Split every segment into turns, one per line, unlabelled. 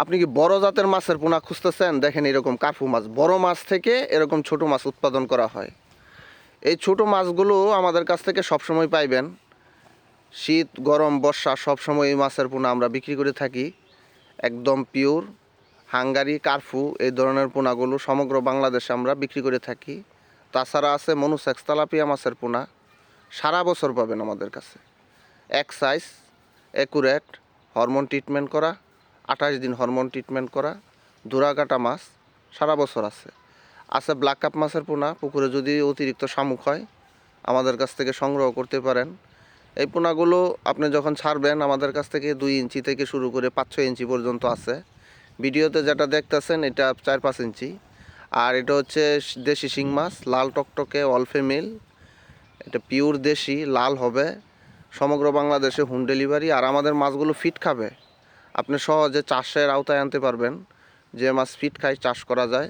আপনি কি বড় জাতের মাছের পোনা খুঁজতেছেন? দেখেন এরকম কার্পু মাছ, বড় মাছ থেকে এরকম ছোট মাছ উৎপাদন করা হয়। এই ছোট মাছগুলো আমাদের কাছ থেকে সবসময় পাইবেন। শীত, গরম, বর্ষা সবসময় এই মাছের পোনা আমরা বিক্রি করে থাকি। একদম পিওর হাঙ্গারি, কার্পু এই ধরনের পোনাগুলো সমগ্র বাংলাদেশে আমরা বিক্রি করে থাকি। তাছাড়া আছে মনুসেক্স তেলাপিয়া মাছের পোনা, সারা বছর পাবেন আমাদের কাছে। এক সাইজ, অ্যাকুরেট, হরমোন ট্রিটমেন্ট করা, 28 দিন হরমোন ট্রিটমেন্ট করা, ধুরাকাটা মাছ সারা বছর আছে। আছে ব্ল্যাক কাপ মাছের পোনা, পুকুরে যদি অতিরিক্ত শামুক হয় আমাদের কাছ থেকে সংগ্রহ করতে পারেন। এই পোনাগুলো আপনি যখন ছাড়বেন আমাদের কাছ থেকে 2 ইঞ্চি থেকে শুরু করে 5-6 ইঞ্চি পর্যন্ত আছে। ভিডিওতে যেটা দেখতেছেন এটা 4-5 ইঞ্চি। আর এটা হচ্ছে দেশি শিং মাছ, লাল টকটকে অল ফিমেল। এটা পিওর দেশি, লাল হবে। সমগ্র বাংলাদেশে হোম ডেলিভারি। আর আমাদের মাছগুলো ফিট খাবে, আপনি সহজে চাষের আওতায় আনতে পারবেন। যে মাছ ফিট খায় চাষ করা যায়।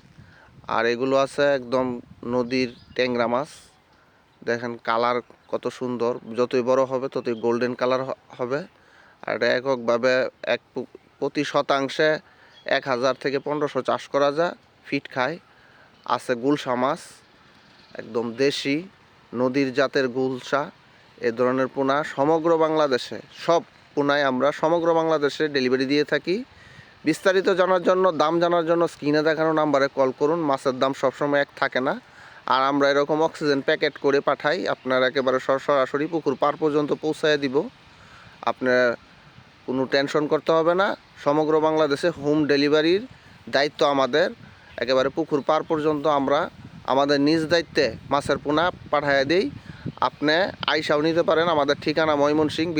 আর এগুলো আছে একদম নদীর ট্যাংরা মাছ। দেখেন কালার কত সুন্দর, যতই বড় হবে ততই গোল্ডেন কালার হবে। আর এটা এককভাবে প্রতি শতাংশে 1000 থেকে 1500 চাষ করা যায়, ফিট খায়। আছে গুলশা মাছ, একদম দেশি নদীর জাতের গুলশা। এ ধরনের পোনা সমগ্র বাংলাদেশে, সব পোনায় আমরা সমগ্র বাংলাদেশে ডেলিভারি দিয়ে থাকি। বিস্তারিত জানার জন্য, দাম জানার জন্য স্ক্রিনে দেখানো নাম্বারে কল করুন। মাছের দাম সবসময় এক থাকে না। আর আমরা এরকম অক্সিজেন প্যাকেট করে পাঠাই, আপনার একেবারে সরাসরি পুকুর পার পর্যন্ত পৌঁছায় দিব। আপনার কোনো টেনশন করতে হবে না। সমগ্র বাংলাদেশে হোম ডেলিভারির দায়িত্ব আমাদের। একেবারে পুকুর পার পর্যন্ত আমরা আমাদের নিজ দায়িত্বে মাছের পোনা পাঠাইয়া দিই। আপনি আইসাও নিতে পারেন। আমাদের ঠিকানা ময়মনসিংহ।